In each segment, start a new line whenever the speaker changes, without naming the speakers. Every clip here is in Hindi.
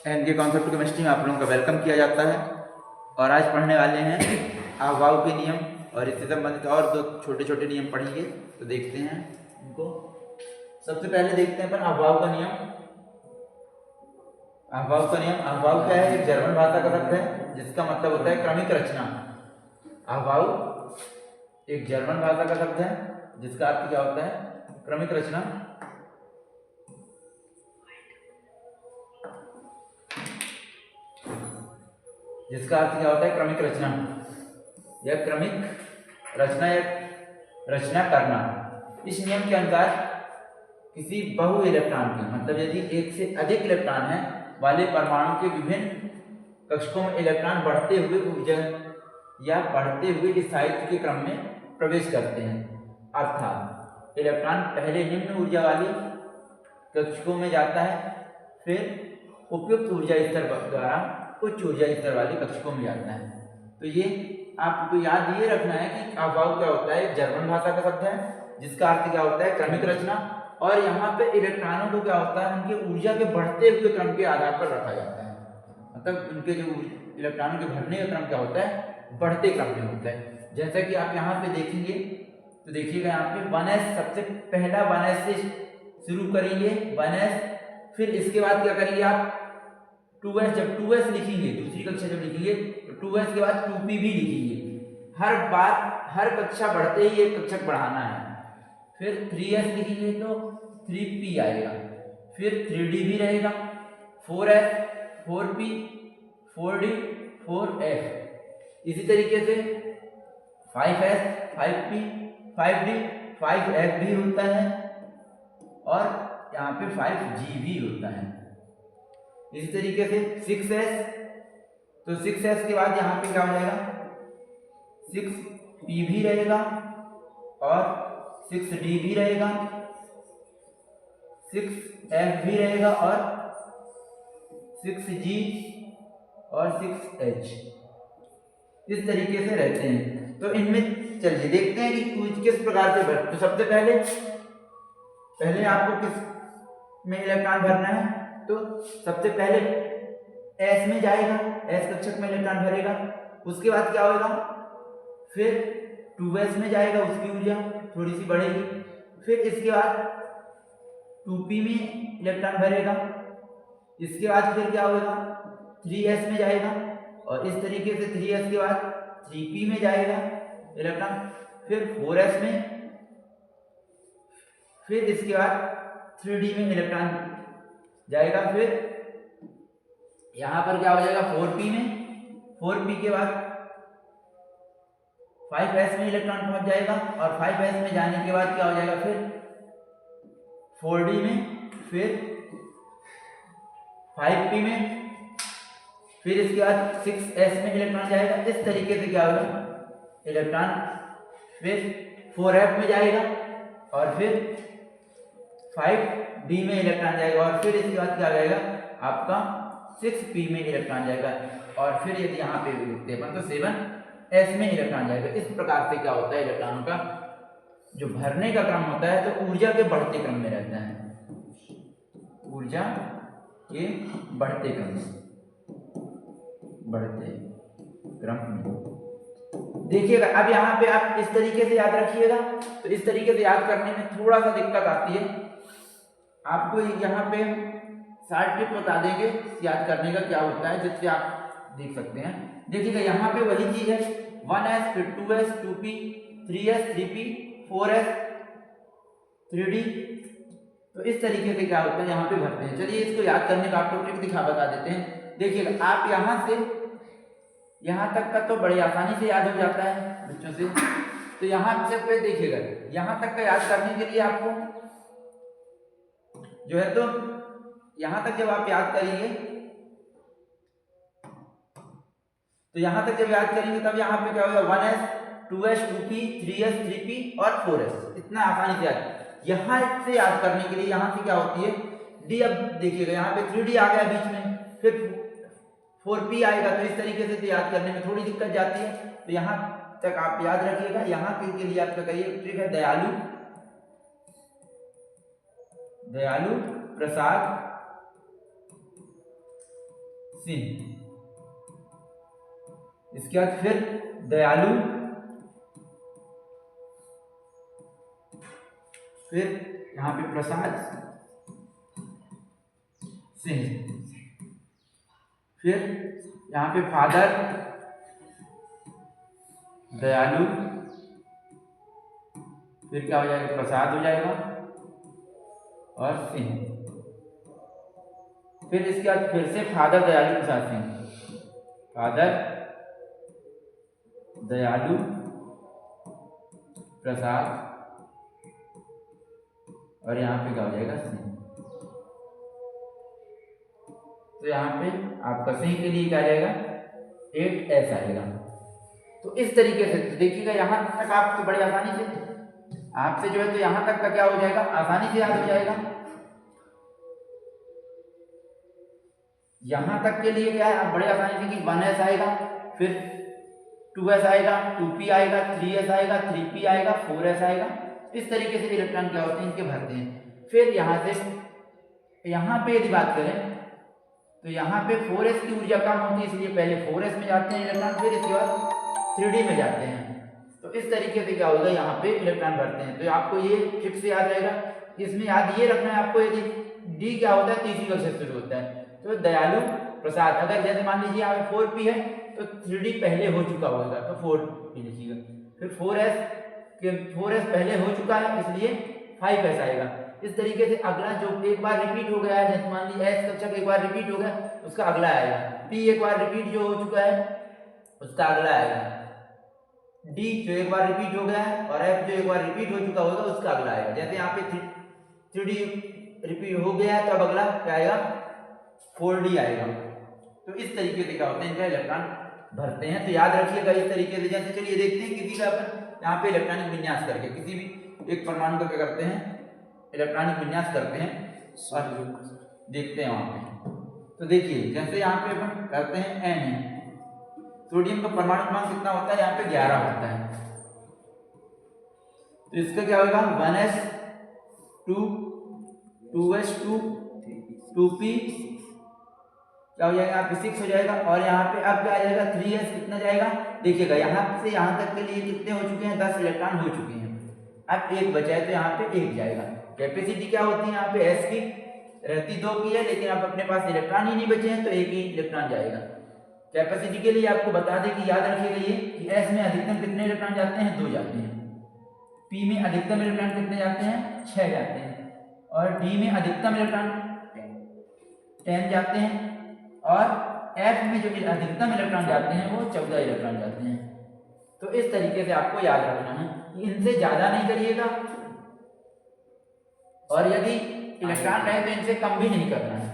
एनके कॉन्सेप्ट केमिस्ट्री में आप लोगों का वेलकम किया जाता है। और आज पढ़ने वाले हैं अहवाव के नियम, और इससे संबंधित और दो छोटे छोटे नियम पढ़ेंगे। तो देखते हैं इनको। सबसे पहले देखते हैं अपन अहवाव का नियम। अहवाव क्या है? एक जर्मन भाषा का शब्द है जिसका मतलब होता है क्रमिक रचना। अहवाव एक जर्मन भाषा का शब्द है जिसका अर्थ क्या होता है? क्रमिक रचना। जिसका अर्थ क्या होता है? क्रमिक रचना या क्रमिक रचना या रचना करना। इस नियम के अनुसार किसी बहु इलेक्ट्रॉन की, मतलब यदि एक से अधिक इलेक्ट्रॉन है वाले परमाणु के विभिन्न कक्षकों में इलेक्ट्रॉन बढ़ते हुए ऊर्जा या बढ़ते हुए स्थायित्व के क्रम में प्रवेश करते हैं। अर्थात इलेक्ट्रॉन पहले निम्न ऊर्जा वाली कक्षकों में जाता है, फिर उपयुक्त ऊर्जा स्तर द्वारा उच्च ऊर्जा स्तर वाले कक्षकों में जाता है। तो ये आपको याद ये रखना है कि अहवाव क्या होता है? जर्मन भाषा का शब्द है जिसका अर्थ क्या होता है? क्रमिक रचना। और यहाँ पे इलेक्ट्रॉनों को क्या होता है? उनके ऊर्जा के बढ़ते हुए क्रम के आधार पर रखा जाता है। मतलब उनके जो इलेक्ट्रॉनों के भरने का क्रम क्या होता है? बढ़ते क्रम में होता है। जैसा कि आप यहाँ पे देखेंगे, तो देखिएगा यहाँ पे 1s, सबसे पहला 1s से शुरू करेंगे 1s, फिर इसके बाद क्या करेंगे आप? 2s, जब 2s लिखेंगे, दूसरी कक्षा जब लिखेंगे तो 2s के बाद 2p भी लिखेंगे। हर बार हर कक्षा बढ़ते ही एक कक्षक बढ़ाना है। फिर 3s लिखेंगे तो 3p आएगा, फिर 3d भी रहेगा, 4s, 4p, 4d, 4f। इसी तरीके से 5s, 5p, 5d, 5f भी होता है, और यहाँ पे 5g भी होता है। इसी तरीके से 6s, तो 6s के बाद यहाँ पे क्या हो जाएगा? 6p भी रहेगा और 6d भी रहेगा, 6f भी रहेगा और 6g और 6h। इस तरीके से रहते हैं। तो इनमें चलिए देखते हैं कि किस प्रकार से भर। तो सबसे पहले आपको किस में इलेक्ट्रॉन भरना है? तो सबसे पहले S में जाएगा, S कक्षक में इलेक्ट्रॉन भरेगा। उसके बाद क्या होगा? फिर 2s में जाएगा, उसकी ऊर्जा थोड़ी सी बढ़ेगी। फिर इसके बाद 2p में इलेक्ट्रॉन भरेगा। इसके बाद फिर क्या होगा? 3s में जाएगा, और इस तरीके से 3s के बाद 3p में जाएगा इलेक्ट्रॉन, फिर 4s में, फिर इसके बाद 3d में इलेक्ट्रॉन जाएगा। फिर यहां पर क्या हो जाएगा? 4p में, 4p के बाद 5s में इलेक्ट्रॉन पहुंच जाएगा, और 5s में जाने के बाद क्या हो जाएगा? फिर 4d में, फिर 5p में, फिर इसके बाद 6s में इलेक्ट्रॉन जाएगा। इस तरीके से क्या होगा? इलेक्ट्रॉन फिर 4f में जाएगा, और फिर 5d में इलेक्ट्रॉन जाएगा, और फिर इसके बाद क्या जाएगा? आपका 6p में इलेक्ट्रॉन जाएगा, और फिर यदि यहाँ पे लिखते हैं तो 7s में इलेक्ट्रॉन जाएगा। इस प्रकार से क्या होता है? इलेक्ट्रॉनों का जो भरने का क्रम होता है तो ऊर्जा के बढ़ते क्रम में रहता है, ऊर्जा के बढ़ते क्रम में, बढ़ते क्रम में। देखिएगा अब यहाँ पे आप इस तरीके से याद रखिएगा। तो इस तरीके से याद करने में थोड़ा सा दिक्कत आती है। आपको यहाँ पे शार्ट ट्रिक बता देंगे याद करने का क्या होता है, जिससे आप देख सकते हैं। देखिएगा यहाँ पे वही चीज है, 1s, फिर 2s, 2p, 3s, 3p, 4s, 3d। तो इस तरीके से क्या होता है? यहाँ पे भरते हैं। चलिए इसको याद करने का आपको ट्रिक बता देते हैं। देखिएगा आप यहाँ से यहाँ तक का तो बड़ी आसानी से याद हो जाता है बच्चों से। तो यहाँ से पे देखिएगा, यहाँ तक का याद करने के लिए आपको जो है, तो यहाँ तक जब आप याद करेंगे, तो यहाँ तक जब याद करेंगे तब यहाँ पे क्या होगा? 1s, 2s, 2p, 3s, 3p और 4s। इतना आसानी से याद। यहाँ से याद करने के लिए यहाँ से क्या होती है? d। अब देखिएगा यहाँ पे 3d आ गया बीच में, फिर 4p आएगा, तो इस तरीके से याद करने में थोड़ी दिक्कत जाती है। तो यहाँ तक आप याद रखिएगा। यहाँ के लिए आपका करिए ट्रिक है दयालु प्रसाद सिंह। इसके बाद फिर दयालु, फिर यहाँ पे प्रसाद सिंह, फिर यहाँ पे फादर दयालु, फिर क्या हो जाएगा, प्रसाद हो जाएगा और सिंह। फिर इसके बाद फिर से फादर दयालु प्रसाद सिंह, फादर दयालु प्रसाद और यहाँ पे क्या हो जाएगा, सिंह। तो यहाँ पे आपका सिंह के लिए क्या जाएगा, 8S आएगा। तो इस तरीके से देखिएगा, यहाँ तक आपको बड़ी आसानी से आपसे जो है तो यहाँ तक का क्या हो जाएगा, आसानी से याद हो जाएगा। यहाँ तक के लिए क्या है, आप बड़े आसानी से कि 1S आएगा, फिर 2S आएगा, 2P आएगा, 3S आएगा, 3P आएगा, 4S आएगा। इस तरीके से इलेक्ट्रॉन क्या होते हैं, इनके भरते हैं। फिर यहाँ से यहाँ पे यदि बात करें तो यहाँ पे 4S की ऊर्जा कम होती है, इसलिए पहले 4S में जाते हैं इलेक्ट्रॉन, फिर इसके बाद 3D में जाते हैं। तो इस तरीके से क्या होगा, यहाँ पे इलेक्ट्रॉन भरते हैं। तो आपको ये फिक्स से याद रहेगा। इसमें याद ये रखना है आपको, यदि D क्या होता है, तीसरी कक्षा से शुरू होता है। तो दयालु प्रसाद, अगर जैसे मान लीजिए यहाँ पे 4P है तो 3D पहले हो चुका होगा तो 4P लिखिएगा। फिर 4S पहले हो चुका है, इसलिए 5S आएगा। इस तरीके से अगला जो एक बार रिपीट हो गया है, जैसे मान लीजिए S कक्षा एक बार रिपीट हो गया, उसका अगला आएगा। P एक बार रिपीट जो हो चुका है, उसका अगला आएगा। D जो एक बार रिपीट हो गया है और F जो एक बार रिपीट हो चुका होगा, उसका अगला आएगा। जैसे यहाँ पे 3D रिपीट हो गया है तो अब अगला क्या आएगा, 4D आएगा। तो इस तरीके से क्या होता है, इनका इलेक्ट्रॉन भरते हैं। तो याद रखिएगा इस तरीके से। जैसे चलिए देखते हैं किसी का अपन यहाँ पे इलेक्ट्रॉनिक विन्यास करके, किसी भी एक परमाणु का क्या करते हैं, इलेक्ट्रॉनिक विन्यास करते हैं और देखते हैं वहां पे। तो देखिए जैसे यहाँ पे अपन करते हैं N है, सोडियम का परमाणु क्रमांक कितना होता है, यहाँ पे 11 होता है। तो इसका क्या होगा, 1s2 2s2 2p क्या हो जाएगा, यहाँ पे 6 हो जाएगा। और यहाँ पे अब क्या आ जाएगा, 3s कितना जाएगा, देखिएगा यहाँ से यहाँ तक के लिए कितने हो चुके हैं, 10 इलेक्ट्रॉन हो चुके हैं। अब एक बचा है तो यहाँ पे 1 जाएगा। कैपेसिटी क्या होती है, यहाँ पे S की रहती 2 की है, लेकिन अब अपने पास इलेक्ट्रॉन ही नहीं बचे हैं तो 1 ही इलेक्ट्रॉन जाएगा। कैपेसिटी के लिए आपको बता दें कि याद रखिएगा ये कि S में अधिकतम कितने इलेक्ट्रॉन जाते हैं, 2 जाते हैं। P में अधिकतम इलेक्ट्रॉन कितने जाते हैं, 6 जाते हैं। और D में अधिकतम इलेक्ट्रॉन 10 जाते हैं। और F में जो अधिकतम इलेक्ट्रॉन जाते हैं वो 14 इलेक्ट्रॉन जाते हैं। तो इस तरीके से आपको याद रखना है कि इनसे ज्यादा नहीं करिएगा और यदि इलेक्ट्रॉन रहे तो इनसे कम भी नहीं करना है।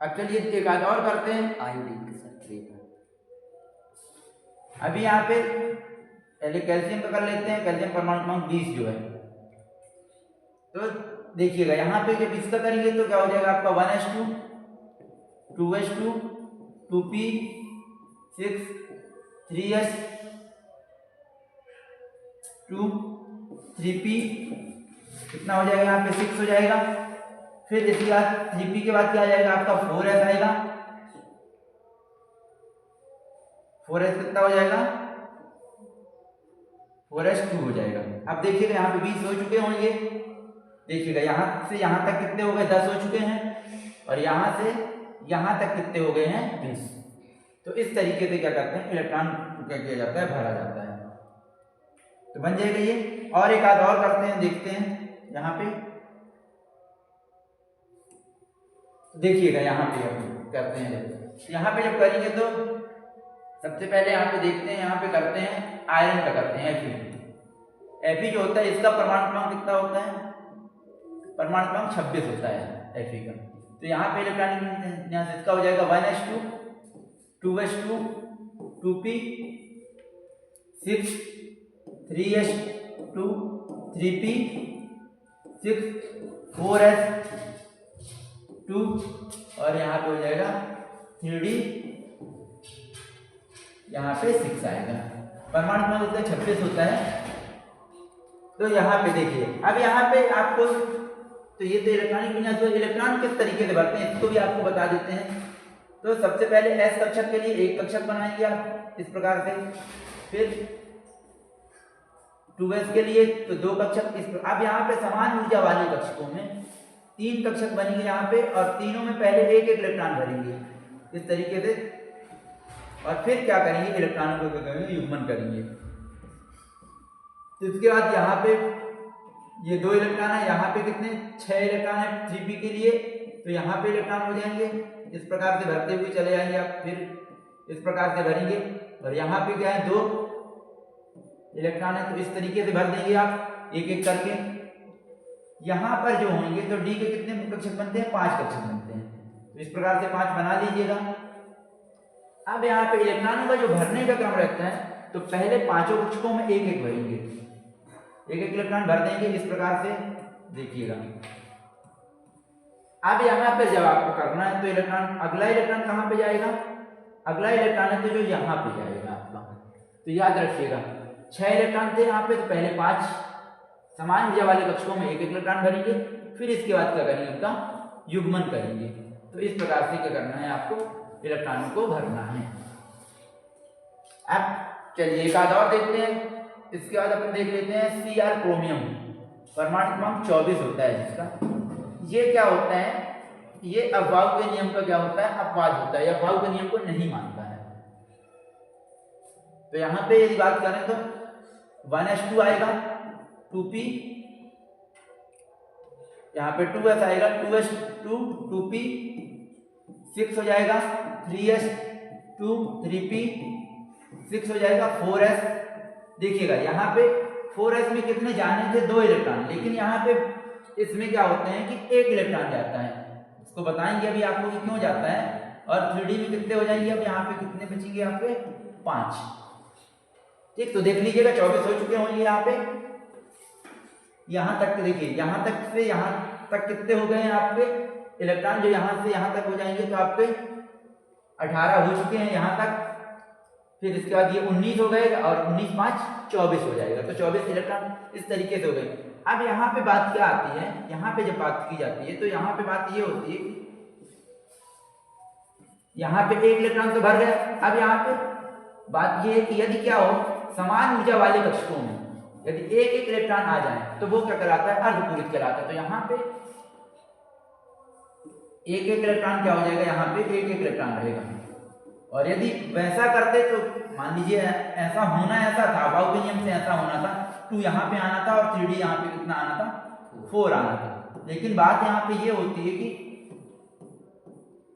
अब चलिए एक आध और करते हैं आयोडीन के साथ। अभी यहाँ पे पहले कैल्शियम का कर लेते हैं। कैल्शियम परमाणु क्रमांक 20 जो है, तो देखिएगा यहाँ पे जब इसका करेंगे तो क्या हो जाएगा आपका 1s2 2s2 2p 6 3s2 3p कितना हो जाएगा, यहाँ पे 6 हो जाएगा। फिर इसके बाद 3p के बाद क्या आ जाएगा आपका 4s आएगा। 4s कितना हो जाएगा, 4s2 हो जाएगा। अब देखिएगा यहाँ पे 20 हो चुके होंगे। देखिएगा यहाँ से यहाँ तक कितने हो गए, 10 हो चुके हैं। और यहाँ से यहाँ तक कितने हो गए हैं, 20। तो इस तरीके से क्या करते हैं, इलेक्ट्रॉन क्या किया जाता है, भरा जाता है। तो बन जाएगा ये। और एक आध और करते हैं, देखते हैं यहाँ पे। देखिएगा यहाँ पे हम करते हैं, यहाँ पे जब करेंगे तो सबसे पहले यहाँ पे देखते हैं, यहाँ पे करते हैं आयरन का करते हैं Fe जो होता है इसका परमाणु क्रमांक कितना होता है, परमाणु क्रमांक 26 होता है Fe का। तो यहाँ पे इलेक्ट्रॉनिक यहाँ से इसका हो जाएगा 1s2 2s2 2p 6 3s2 3p 6 4s2 और यहाँ पे हो जाएगा 3d, यहाँ पे 6 आएगा। परमाणु क्रमांक उसका 26 होता है। तो यहाँ पे देखिए, अब यहाँ पे आपको तो ये तो इलेक्ट्रॉनिक विन्यास, इलेक्ट्रॉन किस तरीके से भरते हैं इसको भी आपको बता देते हैं। तो सबसे पहले S कक्षक के लिए एक कक्षक बनाएंगे आप इस प्रकार से, फिर 2s के लिए तो दो कक्षक इस प्रकार। अब यहाँ पे समान ऊर्जा वाले कक्षकों में 3 कक्षक बनेंगे यहाँ पे, और तीनों में पहले एक एक इलेक्ट्रॉन भरेंगे इस तरीके से, और फिर क्या करेंगे, इलेक्ट्रॉनों को क्या करेंगे, युग्मन करेंगे। तो इसके बाद यहाँ पे ये 2 इलेक्ट्रॉन है, यहाँ पे कितने 6 इलेक्ट्रॉन है 3p के लिए, तो यहाँ पे इलेक्ट्रॉन हो जाएंगे इस प्रकार से भरते हुए चले जाएंगे आप, फिर इस प्रकार से भरेंगे। और यहाँ पे क्या है 2 इलेक्ट्रॉन है, तो इस तरीके से भर देंगे आप एक एक करके। यहाँ पर जो होंगे तो डी के कितने कक्षक बनते हैं, 5 कक्षक बनते हैं, तो इस प्रकार से 5 बना लीजिएगा। अब यहाँ पे इलेक्ट्रॉनों का जो भरने का क्रम रहता है, तो पहले 5 कक्षकों में एक एक भरेंगे, एक एक इलेक्ट्रॉन भर देंगे इस प्रकार से, देखिएगा। अब यहाँ पे जब आपको करना है तो इलेक्ट्रॉन, अगला इलेक्ट्रॉन कहाँ पे जाएगा, अगला इलेक्ट्रॉन है तो जो यहाँ पे जाएगा आपका, तो याद रखिएगा 6 इलेक्ट्रॉन थे यहाँ पे, तो पहले 5 समान ऊर्जा वाले कक्षकों में एक एक इलेक्ट्रॉन भरेंगे, फिर इसके बाद क्या करेंगे, उनका युग्मन करेंगे। तो इस प्रकार से क्या करना है, आपको इलेक्ट्रॉनों को भरना है। अब चलिए एक आध और देखते हैं। इसके बाद अपन देख लेते हैं Cr क्रोमियम, परमाणु क्रमांक 24 होता है जिसका। ये क्या होता है, ये अफवाह के नियम का क्या होता है, अपवाद होता है, या अफवाह के नियम को नहीं मानता है। तो यहाँ पे यदि बात करें तो 1s2 आएगा, 2p, यहाँ पे 2s आएगा, 2s2 2p, 6 हो जाएगा, 3s2 3p, 6 हो जाएगा, 4s। देखिएगा यहाँ पे 4s में कितने जाने थे, 2 इलेक्ट्रॉन, लेकिन यहाँ पे इसमें क्या होते हैं कि 1 इलेक्ट्रॉन जाता है, इसको बताएंगे अभी आपको कि क्यों जाता है। और 3d में कितने हो जाएंगे, अब यहाँ पे कितने बचेंगे आपके, 5। ठीक, तो देख लीजिएगा 24 हो चुके होंगे यहाँ पे। यहाँ तक देखिए, यहाँ तक से यहाँ तक कितने हो गए हैं आपके इलेक्ट्रॉन, जो यहाँ से यहाँ तक हो जाएंगे तो आपके 18 हो चुके हैं यहाँ तक। फिर इसके बाद ये 19 हो गए, और 19 5 24 हो जाएगा, तो 24 इलेक्ट्रॉन इस तरीके से हो गए। अब यहाँ पे बात क्या आती है, यहाँ पे जब बात की जाती है तो यहाँ पे बात ये होती है, यहाँ पे 1 इलेक्ट्रॉन तो भर गया। अब यहाँ पे बात ये है कि यदि क्या हो, समान ऊर्जा वाले कक्षकों में यदि एक एक इलेक्ट्रॉन आ जाए तो वो क्या कहलाता है, अर्धपूरित कहलाता है। तो यहाँ पे एक एक इलेक्ट्रॉन क्या हो जाएगा, यहाँ पे एक एक इलेक्ट्रॉन रहेगा। और यदि वैसा करते तो मान लीजिए ऐसा होना, ऐसा था अफवाह के नियम से ऐसा होना था, 2 यहाँ पे आना था और 3d यहाँ पे कितना आना था, 4 आना था। लेकिन बात यहाँ पे ये होती है कि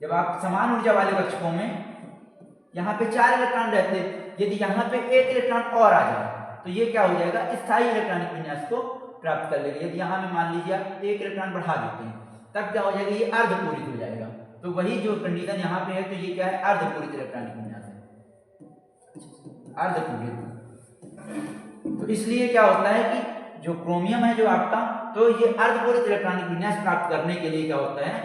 जब आप समान ऊर्जा वाले कक्षकों में यहाँ पे 4 इलेक्ट्रॉन रहते, यदि यहाँ पे 1 इलेक्ट्रॉन और आ जाए तो ये क्या हो जाएगा, स्थायी इलेक्ट्रॉनिक विन्यास को प्राप्त कर लेगा। यदि यहाँ में मान लीजिए आप 1 इलेक्ट्रॉन बढ़ा देते हैं, तब क्या हो जाएगा, ये अर्धपूरित हो जाएगा। तो वही जो कंडीशन यहाँ पे है, तो ये क्या है, अर्धपूरित इलेक्ट्रॉनिक विन्यास है, अर्धपूरित। तो इसलिए क्या होता है कि जो क्रोमियम है जो आपका, तो ये अर्धपूरित इलेक्ट्रॉनिक विन्यास प्राप्त करने के लिए क्या होता है,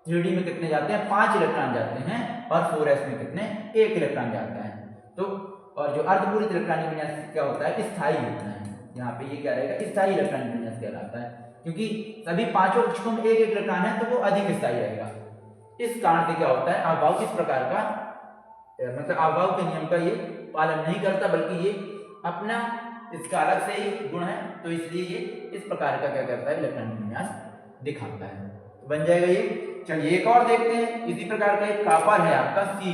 3d में कितने जाते हैं, 5 इलेक्ट्रॉन जाते हैं, और 4s में कितने, 1 इलेक्ट्रॉन जाता है। तो और जो अर्धपूरित इलेक्ट्रॉनिक विन्यास क्या होता है, स्थायी होता है। यहाँ पे ये क्या रहेगा, स्थायी इलेक्ट्रॉनिक विन्यास कहलाता है, क्योंकि सभी 5 कक्षकों में 1 इलेक्ट्रॉन है तो वो अधिक स्थायी रहेगा। इस कारण से क्या होता है, अफवाह इस प्रकार का, मतलब अफवाह के नियम का ये पालन नहीं करता, बल्कि ये अपना इसका अलग से ही गुण है, तो इसलिए ये इस प्रकार का क्या करता है, इलेक्ट्रॉनिक विन्यास दिखाता है। बन जाएगा ये। चलिए एक और देखते हैं। इसी प्रकार का एक कॉपर है आपका Cu,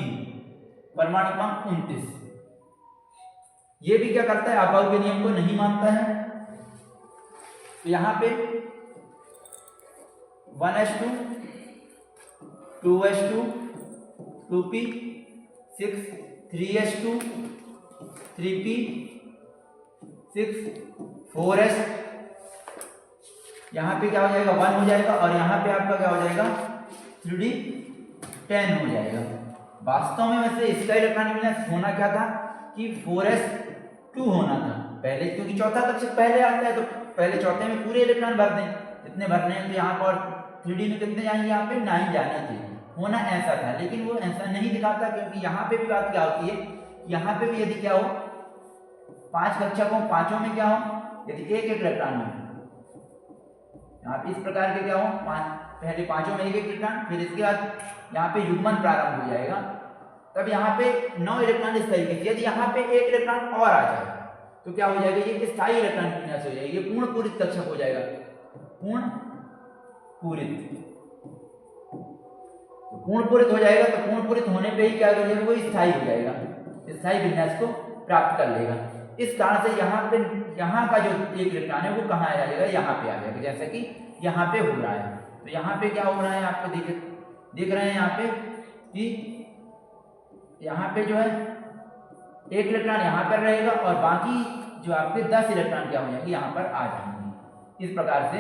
परमाणु क्रमांक 29। ये भी क्या करता है, अफवाह के नियम को नहीं मानता है। तो यहाँ पे 1s2 2s2 2p 6 3s2 3p 6 4s, यहाँ पे क्या हो जाएगा, 1 हो जाएगा, और यहाँ पे आपका क्या हो जाएगा, 3d 10 हो जाएगा। वास्तव में वैसे इसका इलेक्ट्रॉनिक विन्यास होना क्या था कि 4s2 होना था पहले, क्योंकि चौथा कक्षक पहले आता है, तो पहले चौथे में पूरे इलेक्ट्रॉन भर दें, इतने भरने हैं, तो यहाँ पर 3d में कितने जाएंगे, यहाँ पे 9 जाने थे, होना ऐसा था। लेकिन वो ऐसा नहीं दिखाता, क्योंकि यहाँ पे भी बात क्या होती है, यहाँ पे भी यदि क्या हो, 5 कक्षकों 5 में क्या हो, यदि एक एक इलेक्ट्रॉन में, यहाँ पे इस प्रकार के क्या हो, पहले पांचों में एक एक इलेक्ट्रॉन, फिर इसके बाद यहाँ पे युग्मन प्रारंभ हो जाएगा। तब यहाँ पे 9 इलेक्ट्रॉन इस तरीके से, यदि यहाँ पे एक इलेक्ट्रॉन और आ जाए तो क्या हो जाएगा, ये स्थायी इलेक्ट्रॉन विन्यास हो जाएगी, ये पूर्ण पूरित कक्षक हो जाएगा, पूर्ण पूरित। तो पूर्ण पूरित हो जाएगा, तो पूर्ण पूरित होने पे ही क्या हो जाएगा, वो स्थायी हो जाएगा, स्थायी विन्यास को प्राप्त कर लेगा। इस कारण से यहाँ पे यहाँ का जो एक इलेक्ट्रॉन है वो कहाँ आ जाएगा, यहाँ पे आ जाएगा, जैसे कि यहाँ पे हो रहा है। तो यहाँ पे क्या हो रहा है, आपको दिख रहे हैं यहाँ पे कि यहाँ पे जो है एक इलेक्ट्रॉन यहाँ पर रहेगा और बाकी जो आपके 10 इलेक्ट्रॉन क्या हो जाएंगे, यहाँ पर आ जाएंगे। इस प्रकार से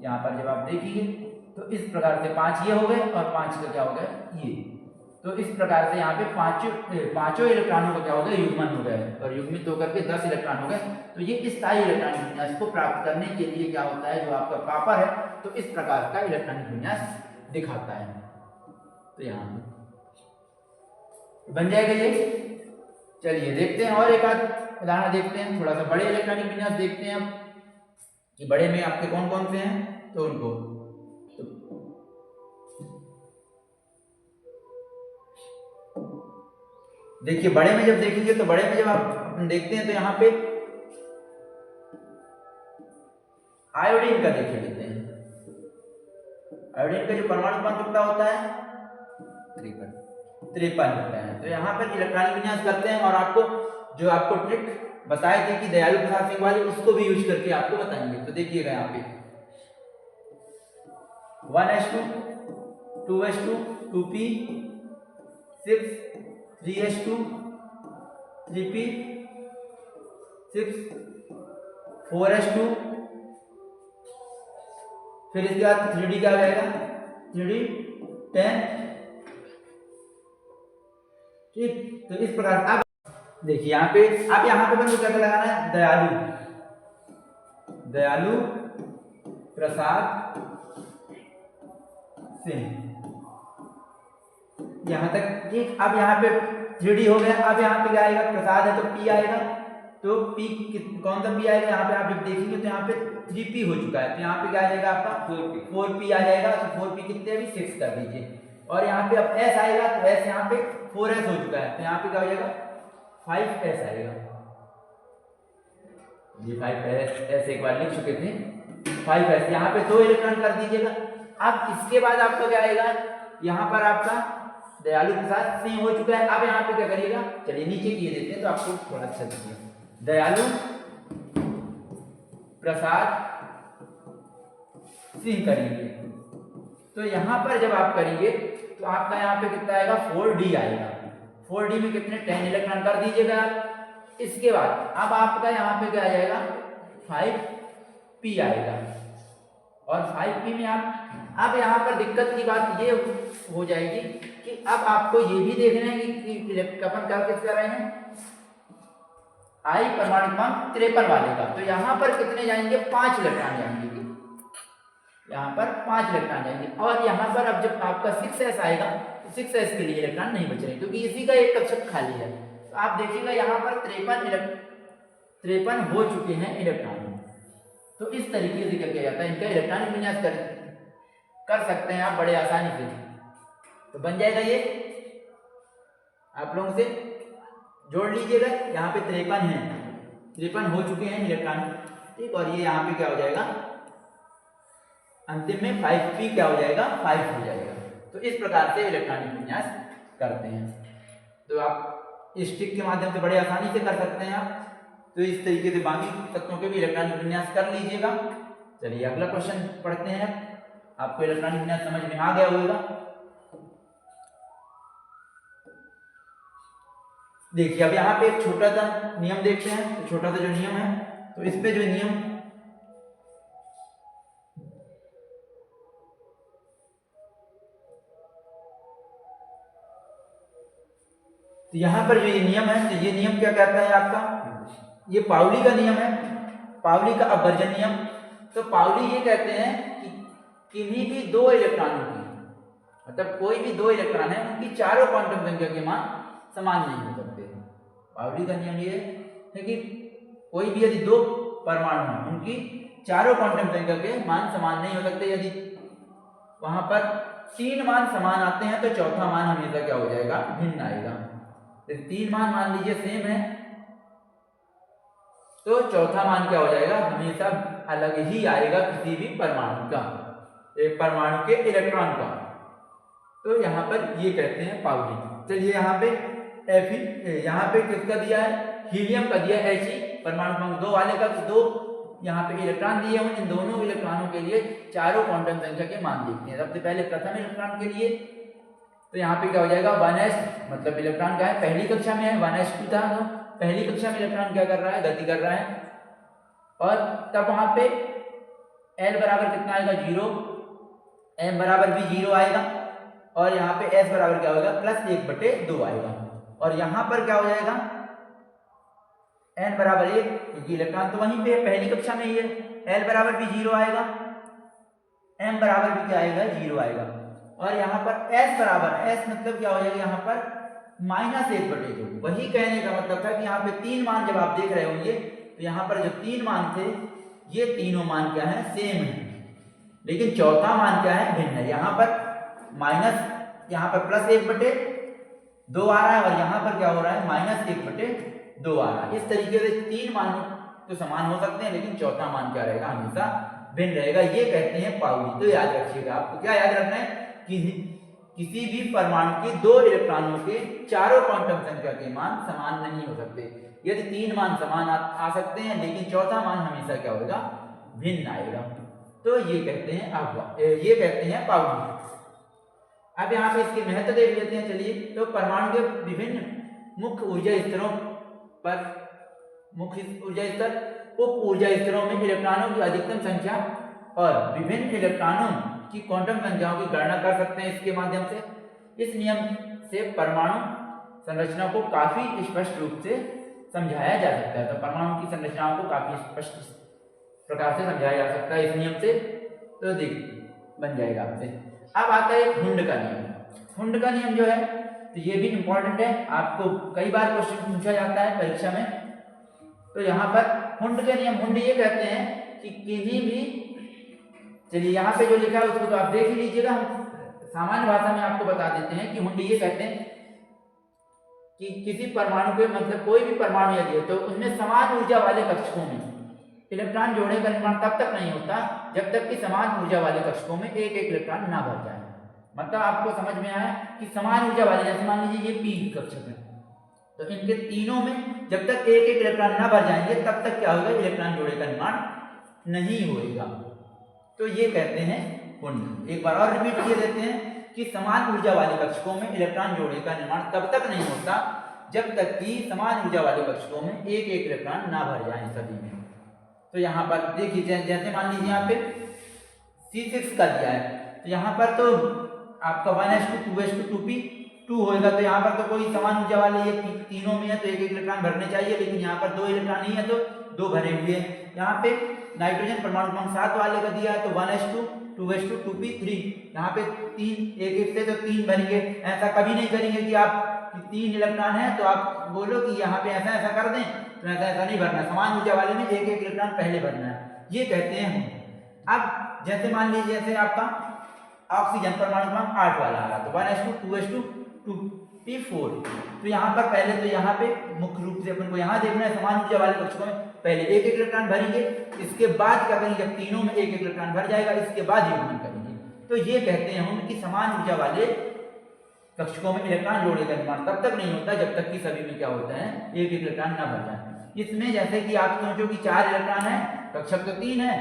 यहाँ पर जब आप देखेंगे तो इस प्रकार से 5 ये हो गए और 5 का क्या हो गया ये। तो इस प्रकार से यहाँ पे पांचों इलेक्ट्रॉनों का क्या हो गया, युग्मन हो गया और युग्मित होकर के 10 इलेक्ट्रॉन हो गए। तो ये स्थायी इलेक्ट्रॉनिक विन्यास को प्राप्त करने के लिए क्या होता है, जो आपका कॉपर है तो इस प्रकार का इलेक्ट्रॉनिक विन्यास दिखाता है। तो यहाँ बन जाएगा ये। चलिए देखते हैं और एक आध उदाहरण देखते हैं, थोड़ा सा बड़े इलेक्ट्रॉनिक विन्यास देखते हैं अब कि बड़े में आपके कौन कौन से हैं। तो उनको देखिए, बड़े में जब देखेंगे तो बड़े में जब आप देखते हैं तो यहाँ पे आयोडीन का देखिए लेते हैं। आयोडीन का जो परमाणु क्रमांक होता है 53 होता है। तो यहाँ पर इलेक्ट्रॉनिक विन्यास करते हैं और आपको जो आपको ट्रिक बताए थे कि दयालु प्रसाद सिंह वाली, उसको भी यूज करके आपको बताएंगे। तो देखिएगा यहाँ पे 1s2 2s2 2p 6 3s2 3p 6 4s2, फिर इसके बाद 3d क्या हो जाएगा 3d 10। ठीक, तो इस प्रकार अब देखिए यहाँ पे आप यहाँ पे बंद क्या लगाना है, दयालु प्रसाद सिंह, यहाँ तक ठीक। अब यहाँ पे 3d हो गया। अब यहाँ पे क्या आएगा, प्रसाद है तो p आएगा, तो p कौन सा p आएगा, यहाँ पे आप जब देखेंगे तो यहाँ पे 3p हो चुका है, तो यहाँ पे क्या आ जाएगा आपका 4p आ जाएगा। तो 4p कितने, अभी 6 कर दीजिए। और यहाँ पे अब s आएगा तो s यहाँ पे 4s हो चुका है, तो यहाँ पे क्या हो जाएगा 5s आएगा। ये 5s एक बार लिख चुके थे, 5s यहाँ पे 2 इलेक्ट्रॉन कर दीजिएगा। अब इसके बाद आपका क्या आएगा, यहाँ पर आपका दयालु प्रसाद सिंह हो चुका है। अब यहाँ पे क्या करिएगा, चलिए नीचे किए देते हैं तो आपको थोड़ा अच्छा दिखेगा। दयालु प्रसाद सिंह करेंगे, तो यहाँ पर जब आप करेंगे तो आपका यहाँ पे कितना आएगा 4d आएगा। 4d में कितने 10 इलेक्ट्रॉन कर दीजिएगा आप। इसके बाद अब आपका यहाँ पे क्या आ जाएगा 5p आएगा, और 5p में आप अब यहाँ पर दिक्कत की बात ये हो जाएगी कि अब आपको ये भी देखना है कि अपन क्या कर रहे हैं, आई परमाणु क्रमांक 53 वाले का। तो यहाँ पर कितने जाएंगे, 5 इलेक्ट्रॉन जाएंगे, यहाँ पर 5 इलेक्ट्रॉन जाएंगे। और यहाँ पर अब जब आपका 6s आएगा तो 6s के लिए इलेक्ट्रॉन नहीं बच रहे, क्योंकि इसी का एक कक्षक खाली है। तो आप देखिएगा यहाँ पर 53 हो चुके हैं इलेक्ट्रॉन। तो इस तरीके से क्या किया जाता है, इनका इलेक्ट्रॉनिक विन्यास कर सकते हैं आप बड़े आसानी से। तो बन जाएगा ये, आप लोगों से जोड़ लीजिएगा। यहाँ पे 53 है, 53 हो चुके हैं इलेक्ट्रॉन, ठीक। और ये यहाँ पे क्या हो जाएगा, अंतिम में 5p क्या हो जाएगा 5 हो जाएगा। तो इस प्रकार से इलेक्ट्रॉनिक विन्यास करते हैं। तो आप इस ट्रिक के माध्यम से बड़े आसानी से कर सकते हैं आप। तो इस तरीके से बाकी तत्वों के भी इलेक्ट्रॉनिक विन्यास कर लीजिएगा। चलिए अगला क्वेश्चन पढ़ते हैं। आपको इलेक्ट्रॉनिक विन्यास समझ में आ गया होगा। देखिए अब यहाँ पे एक छोटा सा नियम देखते हैं। तो छोटा सा जो नियम है, तो इस पे जो नियम तो यहाँ पर जो ये नियम है, तो ये नियम क्या कहता है आपका, ये पाउली का नियम है, पाउली का अपवर्जन नियम। तो पाउली ये कहते हैं कि किन्हीं भी 2 इलेक्ट्रॉनों की, मतलब कोई भी 2 इलेक्ट्रॉन है, उनकी चारों क्वांटम संख्या के मान समान नहीं हो सकते। पाउली का नियम ये है कि कोई भी यदि 2 परमाणु हैं, उनकी चारों क्वांटम संख्या के मान समान नहीं हो सकते। यदि वहां पर 3 मान समान आते हैं तो चौथा मान हमेशा क्या हो जाएगा, भिन्न आएगा। तो 3 मान लीजिए सेम है तो चौथा मान क्या हो जाएगा, हमेशा अलग ही आएगा किसी भी परमाणु का, एक परमाणु के इलेक्ट्रॉन का। तो यहाँ पर ये कहते हैं पाउली। चलिए यहाँ पे यहाँ पे किसका दिया है, हीलियम का दिया है, He परमाणु क्रमांक 2 वाले का। 2 यहाँ पे इलेक्ट्रॉन दिए हैं, इन दोनों इलेक्ट्रॉनों के लिए चारों क्वांटम संख्या के मान देखते हैं। सबसे पहले प्रथम इलेक्ट्रॉन के लिए तो यहाँ पे क्या हो जाएगा 1s, मतलब इलेक्ट्रॉन का है पहली कक्षा में है, 1s2 था तो पहली कक्षा में इलेक्ट्रॉन क्या कर रहा है, गति कर रहा है। और तब वहां पे L बराबर कितना आएगा 0, M बराबर भी 0 आएगा और यहाँ पे S बराबर क्या होगा +1/2 आएगा। और यहाँ पर क्या हो जाएगा n बराबर 1, क्योंकि इलेक्ट्रॉन तो वहीं पे है पहली कक्षा में ही है। L बराबर भी 0 आएगा, M बराबर भी क्या आएगा 0 आएगा। और यहाँ पर S बराबर, S मतलब क्या हो जाएगा यहाँ पर -1/2। वही कहने का मतलब था कि यहाँ पे 3 मान जब आप देख रहे होंगे तो यहाँ पर जो 3 मान थे ये तीनों मान क्या है, सेम है, लेकिन चौथा मान क्या है, भिन्न है। यहाँ पर यहाँ पर +1/2 आ रहा है और यहाँ पर क्या हो रहा है -1/2 आ रहा है। इस तरीके से 3 मान तो समान हो सकते हैं लेकिन चौथा मान क्या रहेगा, हमेशा भिन्न रहेगा। ये कहते हैं पाउली। तो याद रखिएगा, आपको क्या याद रखना है कि किसी भी परमाणु के 2 इलेक्ट्रॉनों के चारों क्वांटम संख्या के मान समान नहीं हो सकते। यदि 3 मान समान आ सकते हैं लेकिन चौथा मान हमेशा क्या होगा, भिन्न आएगा। तो ये कहते हैं पाउली। अब यहाँ पे इसके महत्व देख लेते हैं। चलिए, तो परमाणु के विभिन्न मुख्य ऊर्जा स्तरों पर, मुख्य ऊर्जा स्तर, उप ऊर्जा स्तरों में इलेक्ट्रॉनों की अधिकतम संख्या और विभिन्न इलेक्ट्रॉनों की क्वांटम संख्याओं की गणना कर सकते हैं इसके माध्यम से। इस नियम से परमाणु संरचना को काफी स्पष्ट रूप से समझाया जा सकता है। तो परमाणु की संरचनाओं को काफी स्पष्ट प्रकार से समझाया जा सकता है इस नियम से। तो देख बन जाएगा आपसे। अब आता है हुंड का नियम। हुंड का नियम जो है तो ये भी इंपॉर्टेंट है, आपको कई बार क्वेश्चन पूछा जाता है परीक्षा में। तो यहाँ पर हुंड का नियम, हुंड ये कहते हैं कि किसी भी, चलिए यहाँ पे जो लिखा है उसको तो आप देख ही लीजिएगा, हम सामान्य भाषा में आपको बता देते हैं कि हुंड ये कहते हैं कि किसी परमाणु के, मतलब कोई भी परमाणु यदि है तो उसमें समान ऊर्जा वाले कक्षकों में इलेक्ट्रॉन जोड़े का निर्माण तब तक नहीं होता जब तक कि समान ऊर्जा वाले कक्षकों में एक इलेक्ट्रॉन ना भर जाए। मतलब आपको समझ में आया कि समान ऊर्जा वाले, जैसे मान लीजिए ये p कक्षक है, तो इनके तीनों में जब तक एक इलेक्ट्रॉन ना भर जाएंगे तब तक क्या होगा, इलेक्ट्रॉन जोड़े का निर्माण नहीं होगा। तो ये कहते हैं हुंड। एक बार और रिपीट किए देते हैं कि समान ऊर्जा वाले कक्षकों में इलेक्ट्रॉन जोड़े का निर्माण तब तक नहीं होता जब तक कि समान ऊर्जा वाले कक्षकों में एक इलेक्ट्रॉन ना भर जाए सभी में। तो यहाँ पर देखिए, जैसे मान लीजिए यहाँ पे C6 का दिया है, तो यहाँ पर तो आपका 1s2 2s2 2p2 होएगा। तो यहाँ पर तो कोई समान ऊर्जा वाले ये तीनों में है तो एक इलेक्ट्रॉन भरने चाहिए, लेकिन यहाँ पर 2 इलेक्ट्रॉन ही है तो 2 भरे हुए हैं। यहाँ पे नाइट्रोजन परमाणु क्रमांक 7 वाले का दिया है तो 1s2 2s2 2p3, यहाँ पे 3 एक से तो 3 भरेंगे। ऐसा कभी नहीं करेंगे कि आप 3 इलेक्ट्रॉन है तो आप बोलो कि यहाँ पे ऐसा कर दें, तो ऐसा नहीं भरना। समान ऊर्जा वाले में एक इलेक्ट्रॉन पहले भरना है, ये कहते हैं। अब जैसे मान लीजिए जैसे आपका ऑक्सीजन परमाणु क्रमांक 8 वाला आ रहा तो 1s2 2s2 2p4, तो यहाँ पर पहले तो यहाँ पे मुख्य रूप से अपन को यहाँ देखना है समान ऊर्जा वाले कक्षकों में पहले एक इलेक्ट्रॉन भरेंगे, इसके बाद क्या करेंगे, जब तीनों में एक इलेक्ट्रॉन भर जाएगा इसके बाद युग्मन करेंगे। तो ये कहते हैं उनकी समान ऊर्जा वाले कक्षकों में इलेक्ट्रॉन जोड़े का निर्माण तब तक नहीं होता जब तक कि सभी में क्या होता है, एक इलेक्ट्रॉन ना भर जाए। इसमें जैसे कि आप सोचो कि 4 इलेक्ट्रॉन है, कक्षक तो 3 है,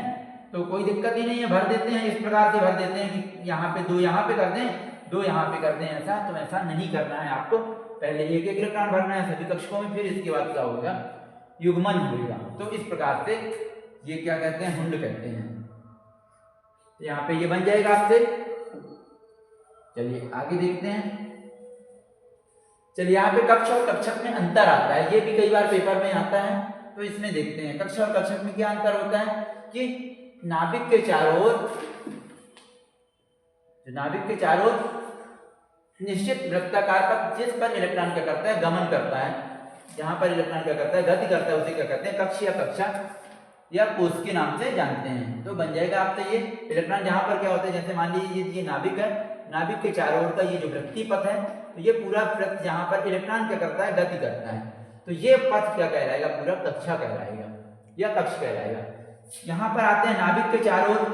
तो कोई दिक्कत ही नहीं है, भर देते हैं। इस प्रकार से भर देते हैं कि यहाँ पे 2 यहाँ पे कर दें, 2 यहाँ पे कर दें, ऐसा तो ऐसा नहीं करना है आपको। पहले एक इलेक्ट्रॉन भरना है सभी कक्षकों में, फिर इसके बाद क्या होगा, युग्मन होगा। तो इस प्रकार से ये क्या कहते हैं, हुंड कहते हैं। तो यहाँ पे ये बन जाएगा आपसे। चलिए आगे देखते हैं। चलिए यहाँ पे कक्ष और कक्षक में अंतर आता है, ये भी कई बार पेपर में आता है, तो इसमें देखते हैं कक्ष और कक्षक में क्या अंतर होता है कि नाभिक के चारों ओर, नाभिक के चारों ओर निश्चित वृत्ताकार पथ जिस पर इलेक्ट्रॉन क्या करता है, गमन करता है, जहां पर इलेक्ट्रॉन क्या करता है, गति करता है, उसे क्या कहते हैं, कक्ष या कक्षा या कोष के नाम से जानते हैं। तो बन जाएगा आपसे ये इलेक्ट्रॉन जहाँ पर क्या होता है, जैसे मान लीजिए ये नाभिक है, नाभिक के चारों ओर का ये जो वृत्तीय पथ है, तो ये पूरा वृत्त जहाँ पर इलेक्ट्रॉन क्या करता है, गति करता है, तो ये पथ क्या कहलाएगा, पूरा कक्षा कहलाएगा या कक्ष कहलाएगा। यहाँ पर आते हैं नाभिक के चारों ओर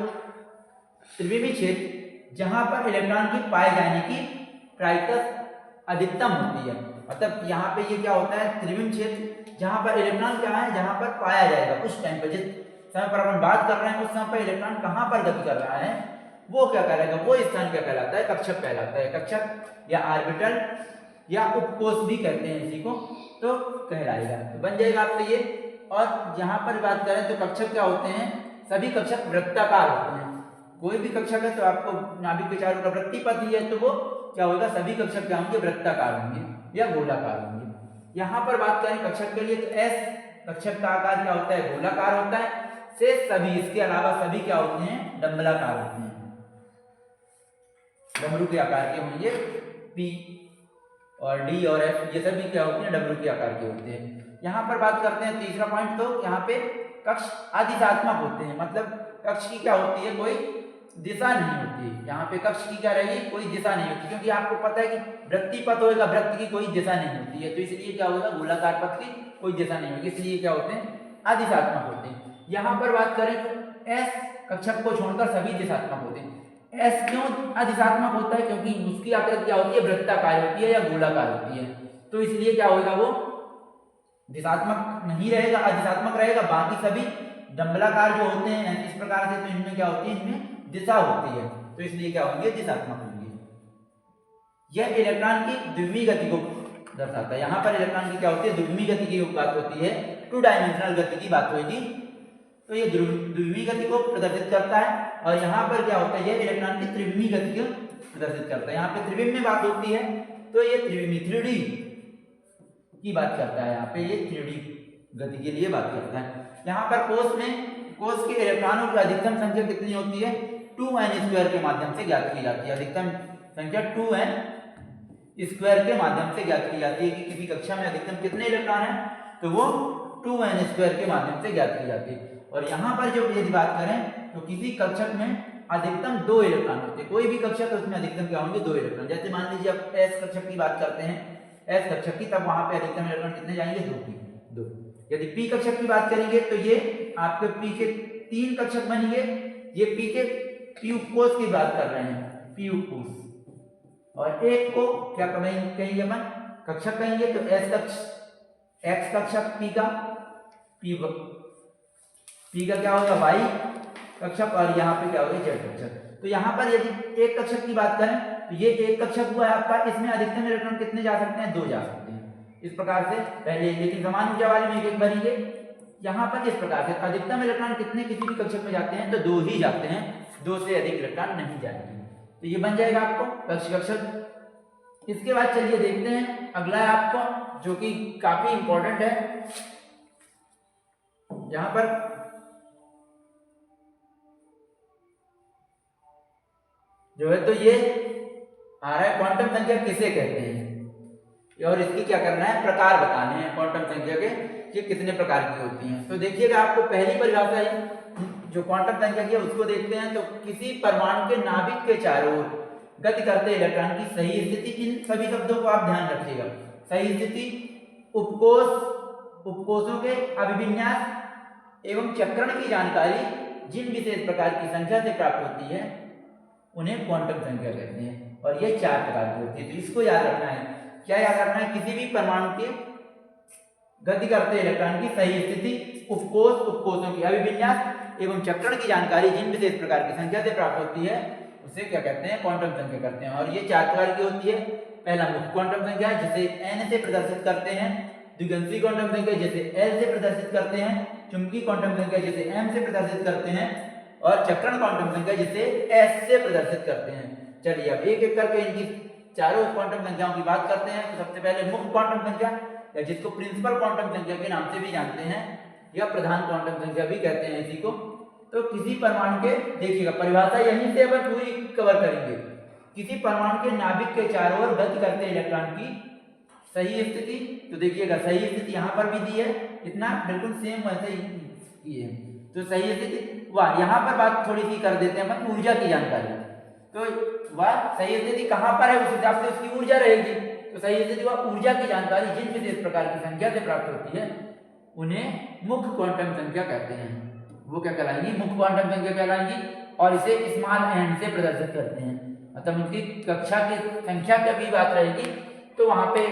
त्रिविमी क्षेत्र, जहाँ पर इलेक्ट्रॉन की पाए जाने की प्रायिकता अधिकतम होती है। मतलब यहाँ पे ये क्या होता है, त्रिविम क्षेत्र, जहाँ पर इलेक्ट्रॉन क्या है, जहाँ पर पाया जाएगा उस टाइम पर, जिस समय पर अपन बात कर रहे हैं उस समय पर इलेक्ट्रॉन कहाँ पर गति कर रहा है, वो क्या कहलाएगा, वो स्थान क्या कहलाता है, कक्षक कहलाता है। कक्षक या ऑर्बिटल या उपकोष भी कहते हैं इसी को, तो कहलाएगा। तो बन जाएगा आपसे ये। और यहाँ पर बात करें तो कक्षक क्या होते हैं, सभी कक्षक वृत्ताकार होते हैं। कोई भी कक्षक है तो आपको नाभिक के चारों का वृत्तीय पथ ही है, तो वो क्या होगा, सभी कक्षक क्या होंगे, वृत्ताकार होंगे या गोलाकार होंगे। यहाँ पर बात करें कक्षक के लिए तो एस कक्षक का आकार क्या होता है, गोलाकार होता है। शेष सभी, इसके अलावा सभी क्या होते हैं, डंबलाकार होते हैं, डमरू के आकार के होंगे। पी और डी और एफ ये सभी क्या होते हैं, डमरू के आकार के होते हैं। यहाँ पर बात करते हैं तीसरा पॉइंट, तो यहाँ पे कक्ष अधिशात्मक होते हैं। मतलब कक्ष की क्या होती है, कोई दिशा नहीं होती। यहाँ पे कक्ष की क्या रहेगी, कोई दिशा नहीं होती, क्योंकि आपको पता है कि वृत्तीय पथ होगा, वृत्त की कोई दिशा नहीं होती है, तो इसलिए क्या होगा, गोलाकार पथ की कोई दिशा नहीं होगी, इसलिए क्या होते हैं, अधिशात्मक होते हैं। यहाँ पर बात करें तो एस कक्षक को छोड़कर सभी दिशात्मक होते हैं। एस क्यों अधिशात्मक होता है, क्योंकि उसकी आकृति क्या होती है, वृत्ताकार होती है या गोलाकार होती है, तो इसलिए क्या होगा, वो दिशात्मक नहीं रहेगा, अधिशात्मक रहेगा। बाकी सभी डंबलाकार जो होते हैं इस प्रकार से, तो इनमें क्या होती है, इनमें दिशा होती है, तो इसलिए क्या होंगे, दिशात्मक होंगे। यह इलेक्ट्रॉन की द्विमीय गति को दर्शाता है। यहाँ पर इलेक्ट्रॉन की क्या होती है, द्विमीय गति की बात होती है, 2 डायमेंशनल गति की बात होगी, तो ये द्विमीय गति को प्रदर्शित करता है। और यहाँ पर क्या होता है, ये इलेक्ट्रॉन की त्रिविमीय गति को प्रदर्शित करता है। यहाँ पे त्रिविम में बात होती है, तो ये त्रिविमी 3D की बात करता है, यहाँ पे ये 3D गति के लिए बात करता है। यहाँ पर कोष में, कोष के इलेक्ट्रॉनों की अधिकतम संख्या कितनी होती है, 2n² के माध्यम से ज्ञात की जाती है। अधिकतम संख्या 2n² के माध्यम से ज्ञात की जाती है कि किसी कक्षा में अधिकतम कितने इलेक्ट्रॉन है, तो वो 2n² के माध्यम से ज्ञात की जाती है। और यहाँ पर जो यदि बात करें तो किसी कक्षक में अधिकतम 2 इलेक्ट्रॉन होते हैं। कोई भी कक्षक उसमें अधिकतम क्या होंगे, 2 इलेक्ट्रॉन। जैसे मान लीजिए आप एस कक्षक की बात करते हैं, एस कक्षक की, तब वहां पे अधिकतम इलेक्ट्रॉन कितने जाएंगे, 2। यदि पी कक्षक की बात करेंगे तो ये आपके पी के 3 कक्षक बनेंगे। ये पी के पी उपकोष की बात कर रहे हैं, पी उपकोष, और एक को क्या कहेंगे अपन, कक्षक कहेंगे, तो एस कक्ष, एक्स कक्षक पी का, पी का क्या होगा, वाई कक्षक, और यहाँ पे क्या होगा, जेड कक्षक। तो यहाँ पर यदि एक कक्षक की बात करें तो ये एक कक्षक हुआ है आपका, इसमें अधिकतम इलेक्ट्रॉन कितने जा सकते हैं, 2 जा सकते हैं। इस प्रकार से पहले, लेकिन समान ऊर्जा वाले में एक बनेंगे। यहाँ पर इस प्रकार से अधिकतम इलेक्ट्रॉन कितने किसी भी कक्षक में जाते हैं, तो 2 ही जाते हैं, 2 से अधिक इलेक्ट्रॉन नहीं जाएंगे। तो ये बन जाएगा आपको कक्ष कक्षक। इसके बाद चलिए देखते हैं अगला है आपको, जो कि काफी इंपॉर्टेंट है। यहाँ पर जो है, तो ये आ रहा है क्वांटम संख्या किसे कहते हैं, और इसकी क्या करना है, प्रकार बताने हैं क्वांटम संख्या के, ये कितने प्रकार की होती हैं। तो देखिएगा, आपको पहली परिभाषा है जो क्वांटम संख्या की है उसको देखते हैं। तो किसी परमाणु के नाभिक के चारों ओर गति करते इलेक्ट्रॉन की सही स्थिति, इन सभी शब्दों को आप ध्यान रखिएगा। सही स्थिति, उपकोष, उपकोषों के अभिविन्यास एवं चक्रण की जानकारी जिन विशेष प्रकार की संख्या से प्राप्त होती है उन्हें क्वांटम संख्या कहते हैं। और ये 4 प्रकार की होती है, तो इसको याद रखना है। क्या याद रखना है, किसी भी परमाणु के गति करते इलेक्ट्रॉन की सही स्थिति, उपकोष, उपकोषों की अभिविन्यास एवं चक्रण की जानकारी जिन विशेष प्रकार की संख्या से प्राप्त होती है उसे क्या कहते हैं, क्वांटम संख्या कहते हैं। और ये 4 प्रकार की होती है। पहला मुक्त क्वांटम संख्या जिसे n से प्रदर्शित करते हैं, द्विगंशी क्वांटम संख्या जिसे L से प्रदर्शित करते हैं, चुंबकीय क्वांटम संख्या जिसे m से प्रदर्शित करते हैं, और चक्रण क्वांटम संख्या जिसे s से प्रदर्शित करते हैं। चलिए अब एक एक करके इनकी चारों क्वांटम संख्याओं की बात करते हैं। तो सबसे पहले मुक्त क्वांटम संख्या, या जिसको प्रिंसिपल क्वांटम संख्या के नाम से भी जानते हैं, या प्रधान क्वांटम संख्या भी कहते हैं इसी को। तो किसी परमाणु के, देखिएगा परिभाषा यहीं से अपन पूरी कवर करेंगे। किसी परमाणु के नाभिक के चारों ओर गति करते इलेक्ट्रॉन की सही स्थिति, तो देखिएगा सही स्थिति यहाँ पर भी दी है, इतना बिल्कुल सेम वैसे ही है। तो सही स्थिति वह, यहाँ पर बात थोड़ी सी कर देते हैं अपन ऊर्जा की जानकारी। तो वह सही स्थिति कहाँ पर है, उस हिसाब से उसकी ऊर्जा रहेगी। तो सही स्थिति वह ऊर्जा की जानकारी जिन विशेष प्रकार की संख्या से प्राप्त होती है उन्हें मुख्य क्वांटम संख्या कहते हैं। वो क्या कहलाएंगी, मुख्य क्वांटम संख्या कहलाएंगी, और इसे स्मॉल एन से प्रदर्शित करते हैं। मतलब उनकी कक्षा की संख्या की भी बात रहेगी तो वहां पे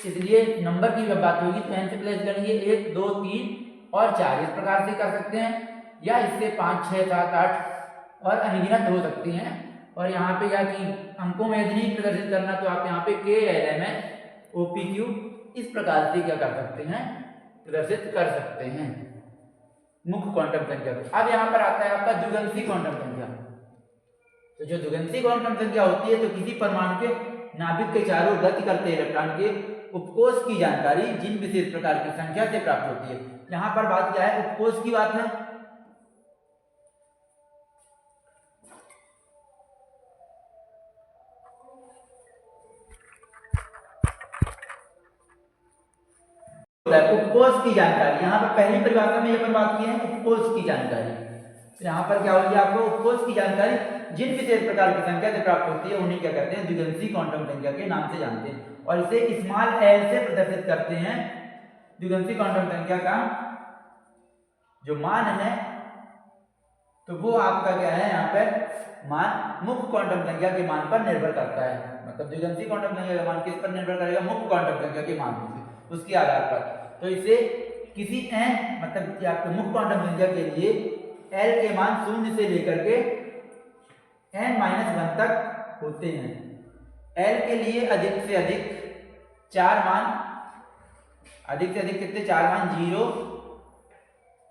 इसलिए नंबर की जब बात होगी तो एन से प्लेस करेंगे 1 2 3 और 4 इस प्रकार से कर सकते हैं, या इससे 5 6 7 8 और अनगिनत हो सकती हैं। और यहाँ पे या कि अंकों में यदि नहीं प्रदर्शित करना तो आप यहाँ पे K L M N O P Q इस प्रकार से क्या कर सकते हैं, प्रदर्शित कर सकते हैं मुख्य क्वांटम संख्या को। अब यहाँ पर आता है आपका द्विगंशी क्वांटम संख्या। तो जो द्विगंशी क्वांटम संख्या होती है तो किसी परमाणु के नाभिक के चारों ओर गति करते इलेक्ट्रॉन के उपकोष की जानकारी जिन विशेष प्रकार की संख्या से प्राप्त होती है। यहाँ पर बात क्या है, उपकोष की बात है। उपकोष की जानकारी, यहाँ पर पहली परिभाषा में अपन बात की है उपकोष की जानकारी। तो यहाँ पर क्या होगी, आपको उपकोष की जानकारी जिन विशेष प्रकार की संख्या से प्राप्त होती है उन्हें क्या कहते हैं, द्विगंशी क्वांटम संख्या के नाम से जानते हैं, और इसे स्मॉल एल से प्रदर्शित करते हैं। द्विगंशी क्वांटम संख्या का जो मान है तो वो आपका क्या है, यहाँ पर मान मुख्य क्वांटम संख्या के मान पर निर्भर करता है। मतलब द्विगंशी क्वांटम संख्या का मान किस पर निर्भर करेगा, मुख्य क्वांटम संख्या के मान से, उसके आधार पर। तो इसे किसी एन मतलब आपके मुख्य क्वांटम संख्या के लिए एल के मान 0 से लेकर के n-1 तक होते हैं। एल के लिए अधिक से अधिक 4 मान, अधिक से अधिक कितने 4 मान 0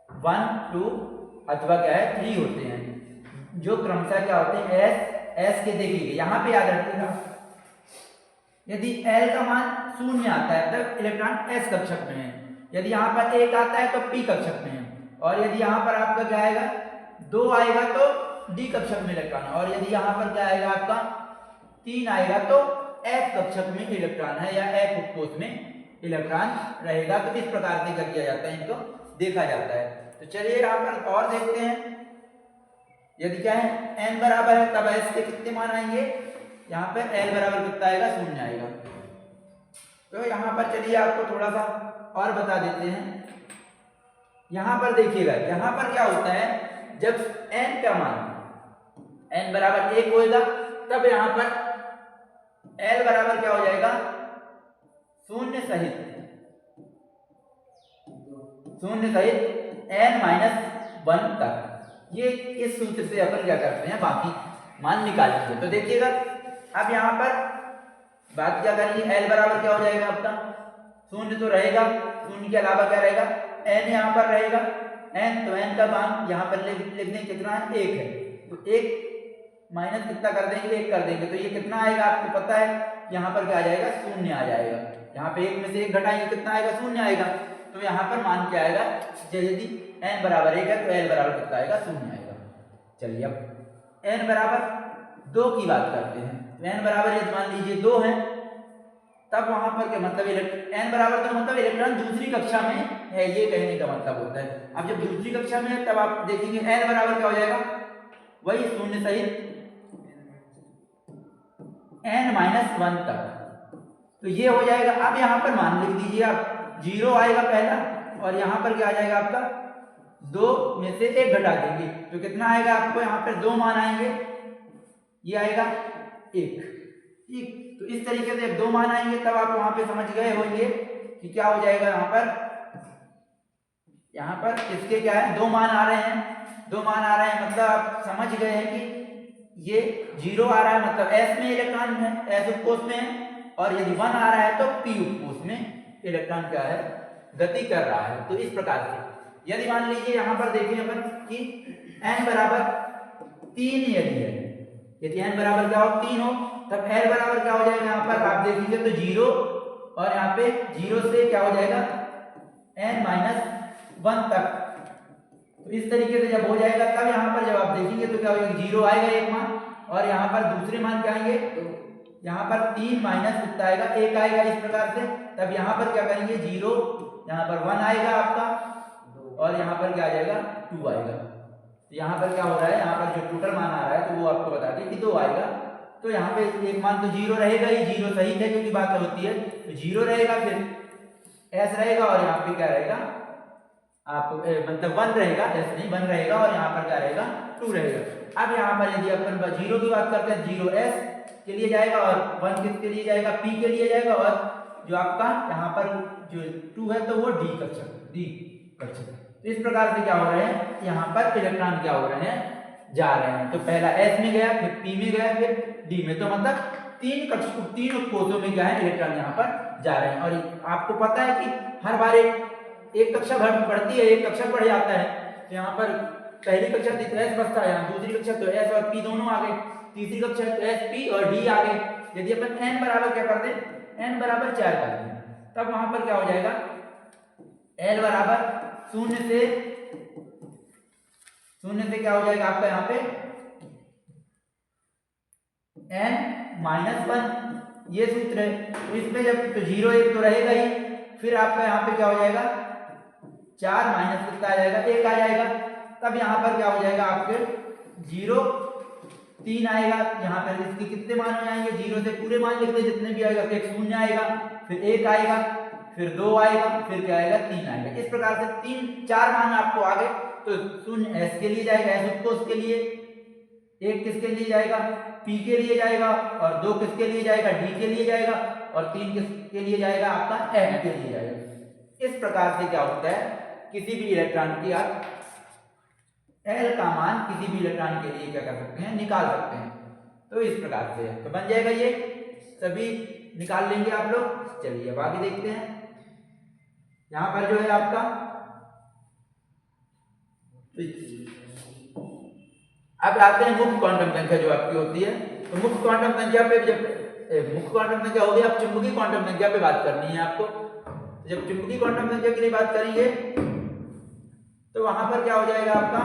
1 2 अथवा क्या है 3 होते हैं, जो क्रमशः क्या होते हैं एस के। देखिए यहाँ पे याद रखिएगा, यदि एल का मान 0 आता है तब इलेक्ट्रॉन एस कक्षक में है, यदि यहाँ पर 1 आता है तो पी कक्षक में है, और यदि यहाँ पर आपका क्या आएगा 2 आएगा तो डी कक्षक में इलेक्ट्रॉन, और यदि यहाँ पर क्या आएगा आपका 3 आएगा तो एफ कक्षक में इलेक्ट्रॉन है, या एफ उपकोष में इलेक्ट्रॉन रहेगा। तो इस प्रकार से क्या किया जाता है, इनको देखा जाता है। तो चलिए यहाँ पर और देखते हैं, यदि क्या है n बराबर है तब s के कितने मान आएंगे, यहाँ पर l बराबर कितना आएगा 0 आएगा। तो यहाँ पर चलिए आपको थोड़ा सा और बता देते हैं। यहाँ पर देखिएगा, यहाँ पर क्या होता है, जब n का मान n बराबर 1 होएगा तब यहाँ पर l बराबर क्या हो जाएगा 0 सहित n-1 तक। ये इस सूत्र से अपन क्या करते हैं, बाकी मान निकालेंगे। तो देखिएगा अब यहाँ पर बात क्या करेंगे, l बराबर क्या हो जाएगा आपका 0 तो रहेगा, 0 के अलावा क्या रहेगा n यहाँ पर रहेगा n, तो n का मान यहाँ पर लिखने कितना है 1 है, तो 1 माइनस कितना कर देंगे 1 कर देंगे, तो ये कितना आएगा आपको पता है, यहाँ पर क्या आ जाएगा 0 आ जाएगा। यहाँ पे 1 में से 1 घटाएंगे कितना आएगा 0 आएगा। तो यहाँ पर मान क्या आएगा, यदि n बराबर 1 है तो l बराबर कितना आएगा 0 आएगा। चलिए अब n बराबर 2 की बात करते हैं। तो n बराबर यदि मान लीजिए 2 है तब वहां पर क्या मतलब n बराबर 2 मतलब इलेक्ट्रॉन दूसरी कक्षा में है, ये कहने का मतलब होता है। अब जब दूसरी कक्षा में है तब आप देखेंगे n बराबर क्या हो जाएगा, वही 0 सहित n-1 तक। तो ये हो जाएगा। अब यहाँ पर मान लिख दीजिए आप 0 आएगा पहला, और यहाँ पर क्या आ जाएगा आपका 2 में से 1 घटा देंगे तो कितना आएगा आपको, यहाँ पर 2 मान आएंगे, ये आएगा 1। ठीक, तो इस तरीके से जब 2 मान आएंगे तब आप वहां पे समझ गए होंगे कि क्या हो जाएगा। यहाँ पर इसके क्या है 2 मान आ रहे हैं, 2 मान आ रहे हैं मतलब आप समझ गए हैं कि ये 0 आ रहा है मतलब s में इलेक्ट्रॉन है, s उपकोष में है, और यदि 1 आ रहा है तो p उपकोष में इलेक्ट्रॉन क्या है गति कर रहा है। तो इस प्रकार से यदि मान लीजिए यहाँ पर देखिए अपन कि n बराबर 3 यदि है, यदि n बराबर क्या हो 3 हो तब l बराबर क्या हो जाएगा, यहाँ पर आप देख लीजिए तो 0, और यहाँ पे 0 से क्या हो जाएगा n-1 तक। तो इस तरीके से जब हो जाएगा तब यहाँ पर जब आप देखेंगे तो क्या होगा 0 आएगा एक मान, और यहाँ पर दूसरे मान क्या आएंगे, यहाँ पर 3 माइनस कितना आएगा 1 आएगा। इस प्रकार से तब यहाँ पर क्या करेंगे 0, यहाँ पर 1 आएगा आपका और यहाँ पर क्या आ जाएगा 2 आएगा। तो यहाँ पर क्या हो रहा है, यहाँ पर जो टोटल मान आ रहा है तो वो आपको बता दें कि 2 आएगा। तो यहाँ पे एक मान तो 0 रहेगा ही, 0 सही है क्योंकि बात होती है, तो 0 रहेगा, फिर s रहेगा और यहाँ पे क्या रहेगा आप मतलब 1 रहेगा, s नहीं 1 रहेगा और यहाँ पर क्या रहेगा 2 रहेगा। अब यहाँ पर यदि अपन 0 की बात करते हैं, 0 s के लिए जाएगा और 1 किसके लिए जाएगा, p के लिए जाएगा, और जो आपका यहाँ पर जो 2 है तो वो d कक्षक। तो इस प्रकार से क्या हो रहे हैं, यहाँ पर इलेक्ट्रॉन क्या हो रहे हैं, जा रहे हैं। तो पहला s में गया, फिर p में गया, फिर d में, तो मतलब 3 कोषों में क्या है इलेक्ट्रॉन यहाँ पर जा रहे हैं। और आपको पता है कि हर बार एक कक्षा बढ़ती है, एक कक्षा बढ़ जाता है। तो यहाँ पर पहली कक्षा तो s बचता है, यहाँ दूसरी कक्षा तो s और p दोनों आ गए, तीसरी कक्षा तो s p और d आ गए। यदि अपन n बराबर क्या कर दें, n बराबर 4 कर दें, तब वहां पर क्या हो जाएगा, l बराबर 0 से क्या हो जाएगा आपका यहाँ पे n-1, ये सूत्र है। तो इसमें जब तो 0 1 तो रहेगा ही, फिर आपका यहाँ पे क्या हो जाएगा 4 माइनस कितना आ जाएगा 1 आ जाएगा। तब यहाँ पर क्या हो जाएगा आपके 0 3 आएगा। यहाँ पर इसके कितने मान हो जाएंगे, 0 से पूरे मान लिख दे जितने भी आएगा, एक 0 आएगा, फिर 1 आएगा, फिर 2 आएगा, फिर क्या आएगा 3 आएगा। इस प्रकार से 4 मान आपको आ गए। तो 0 s के लिए जाएगा, s उत्कोष के लिए, 1 किसके लिए जाएगा p के लिए जाएगा, और 2 किसके लिए जाएगा d के लिए जाएगा, और 3 किसके लिए जाएगा आपका f के लिए जाएगा। इस प्रकार से क्या होता है, किसी भी इलेक्ट्रॉन की आप L का मान किसी भी इलेक्ट्रॉन के लिए क्या कर सकते हैं, निकाल सकते हैं। तो इस प्रकार से तो बन जाएगा, ये सभी निकाल लेंगे आप लोग। चलिए अब आगे देखते हैं। यहाँ पर जो है आपका अब आते हैं मुख्य क्वांटम संख्या जो आपकी होती है। तो मुख्य क्वांटम संख्या पे जब मुख्य क्वांटम संख्या हो गई, अब चुंबकीय क्वांटम संख्या पे बात करनी है आपको। जब चुंबकीय क्वांटम संख्या के लिए बात करेंगे तो वहां पर क्या हो जाएगा आपका,